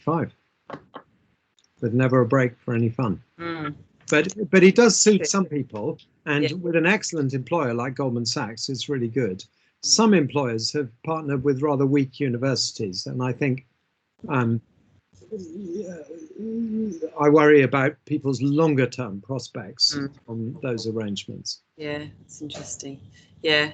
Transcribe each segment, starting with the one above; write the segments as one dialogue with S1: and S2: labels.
S1: 5, with never a break for any fun.
S2: Mm.
S1: But it does suit some people, and
S2: Yeah.
S1: with an excellent employer like Goldman Sachs, it's really good. Some employers have partnered with rather weak universities, and I think I worry about people's longer term prospects on those arrangements.
S2: Yeah, it's interesting. Yeah.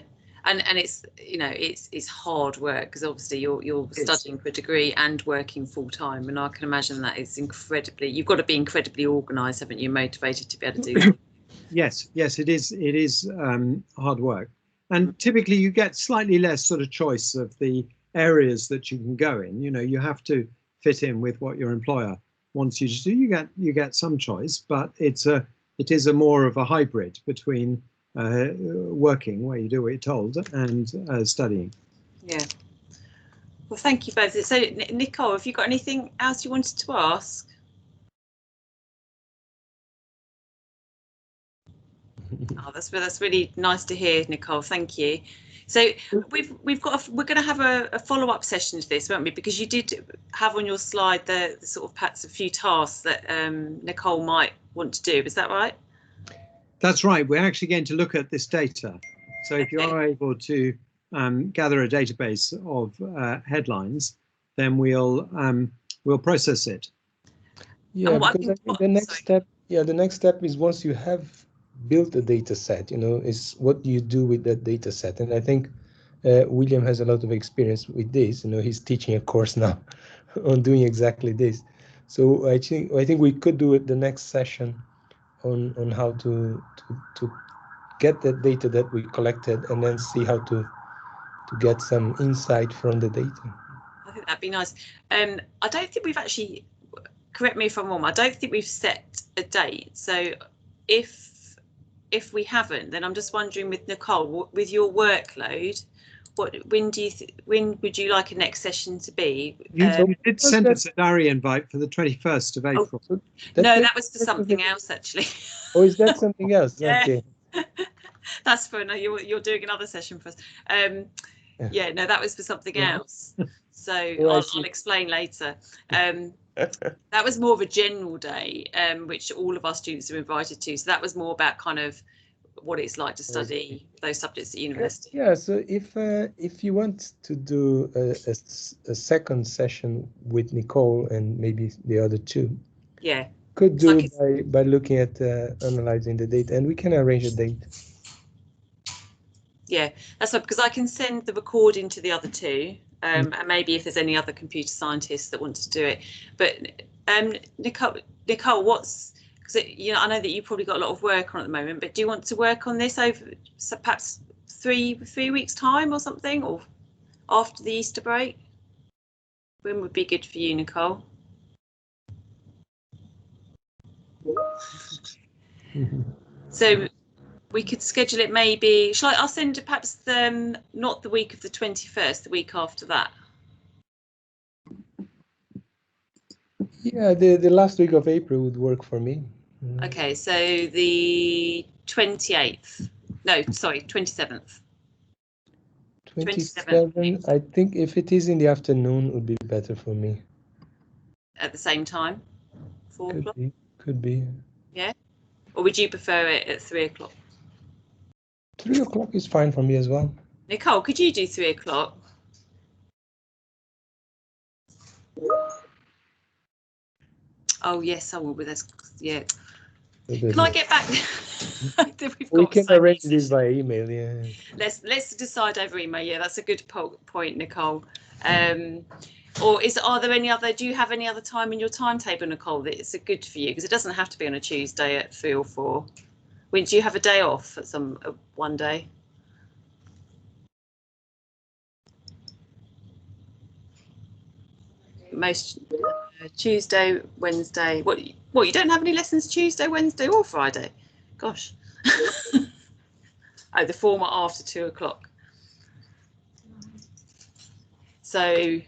S2: And it's, you know, it's hard work, because obviously you're studying for a degree and working full time, and I can imagine that is incredibly, you've got to be incredibly organised, haven't you, motivated to be able to do that.
S1: Yes, it is hard work, and typically you get slightly less sort of choice of the areas that you can go in. You know, you have to fit in with what your employer wants you to do. You get some choice, but it is a more of a hybrid between working where you do what you're told and studying.
S2: Yeah. Well, thank you both. So, Nicole, have you got anything else you wanted to ask? Oh, that's really nice to hear, Nicole. Thank you. So we're going to have a follow-up session to this, won't we? Because you did have on your slide the sort of perhaps a few tasks that Nicole might want to do. Is that right?
S1: That's right. We're actually going to look at this data. So if you are able to gather a database of headlines, then we'll process it.
S3: Yeah, because I think the next step is, once you have built a data set, you know, is what do you do with that data set? And I think William has a lot of experience with this. You know, he's teaching a course now on doing exactly this. So I think we could do it the next session on how to get that data that we collected, and then see how to get some insight from the data.
S2: I think that'd be nice. I don't think we've actually, correct me if I'm wrong, I don't think we've set a date. So if we haven't, then I'm just wondering with Nicole, with your workload, when would you like a next session to be?
S1: You did send us a diary invite for the 21st of April.
S2: Oh, no, that was for something else, actually.
S3: Oh, is that something else?
S2: Yeah.
S3: Okay.
S2: That's for, no, you're doing another session for us. Yeah, no, that was for something else. So I'll explain later. That was more of a general day, which all of our students are invited to. So that was more about kind of what it's like to study those subjects at university.
S3: Yeah, so if you want to do a second session with Nicole and maybe the other two,
S2: yeah,
S3: could do by looking at analyzing the data, and we can arrange a date.
S2: Yeah, that's right, because I can send the recording to the other two, and maybe if there's any other computer scientists that want to do it. But Nicole, what's, because you know, I know that you've probably got a lot of work on at the moment, but do you want to work on this over perhaps three weeks time or something, or after the Easter break? When would be good for you, Nicole? So we could schedule it maybe, I'll send perhaps not the week of the 21st, the week after that.
S3: Yeah, the last week of April would work for me.
S2: Okay, so the 28th. No, sorry, 27th.
S3: 27. I think if it is in the afternoon, it would be better for me.
S2: At the same time? 4 o'clock?
S3: Could be.
S2: Yeah? Or would you prefer it at 3 o'clock?
S3: 3 o'clock is fine for me as well.
S2: Nicole, could you do 3 o'clock? Oh, yes, I will with us. Yeah. Can I get back?
S3: We can arrange this by email. Yeah.
S2: Let's decide over email. Yeah, that's a good point, Nicole. Or are there any other? Do you have any other time in your timetable, Nicole, that it's good for you? Because it doesn't have to be on a Tuesday at 3 or 4. When do you have a day off at one day? Most Tuesday, Wednesday. What? You don't have any lessons Tuesday, Wednesday, or Friday? Gosh. Oh, the former after 2 o'clock. So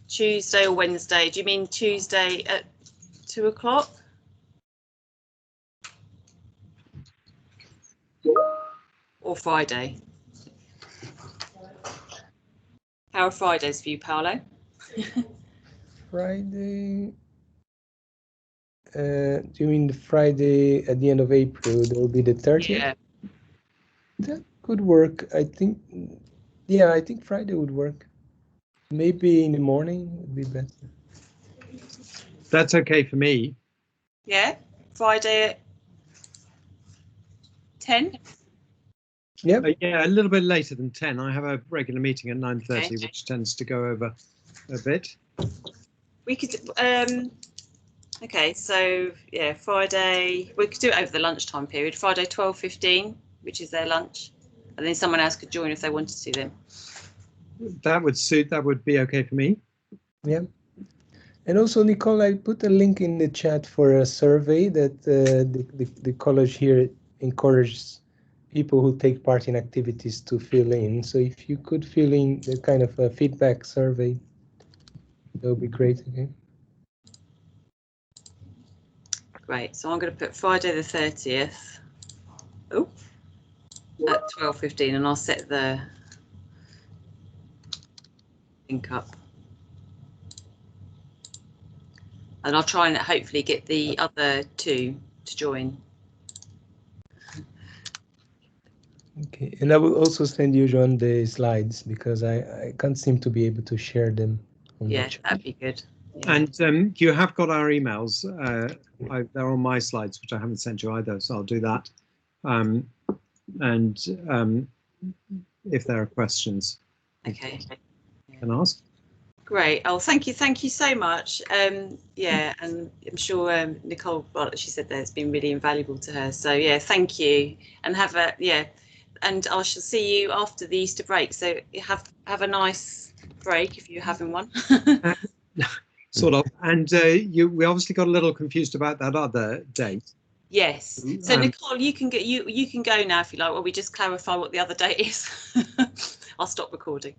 S2: Tuesday or Wednesday? Do you mean Tuesday at 2 o'clock? Or Friday? How are Fridays for you, Paolo?
S3: Friday. Do you mean the Friday at the end of April? That will be the 30th?
S2: Yeah.
S3: That could work. I think, yeah, I think Friday would work. Maybe in the morning would be better.
S1: That's okay for me.
S2: Yeah, Friday at 10?
S3: Yep.
S1: Yeah, a little bit later than 10. I have a regular meeting at 9:30,
S2: Okay.
S1: which tends to go over a bit.
S2: We could, okay, so yeah, Friday, we could do it over the lunchtime period, Friday 12:15, which is their lunch, and then someone else could join if they wanted to then.
S1: That would suit, that would be okay for me.
S3: Yeah. And also, Nicole, I put a link in the chat for a survey that the college here encourages people who take part in activities to fill in. So if you could fill in the kind of a feedback survey, that would be great. Okay.
S2: Great, so I'm going to put Friday the 30th at 12:15, and I'll set the link up. And I'll try and hopefully get the other two to join.
S3: Okay, and I will also send you, John, the slides because I can't seem to be able to share them.
S2: Yeah, that'd be good. Yeah.
S1: And you have got our emails. They're on my slides, which I haven't sent you either, so I'll do that. If there are questions,
S2: Okay.
S1: you can ask.
S2: Great. Oh, thank you so much. Yeah, and I'm sure Nicole, well, she said that it's been really invaluable to her. So yeah, thank you, and have a and I shall see you after the Easter break. So have a nice break if you're having one.
S1: Sort of. And we obviously got a little confused about that other date.
S2: Yes. So Nicole, you can go now if you like. Or we just clarify what the other date is. I'll stop recording.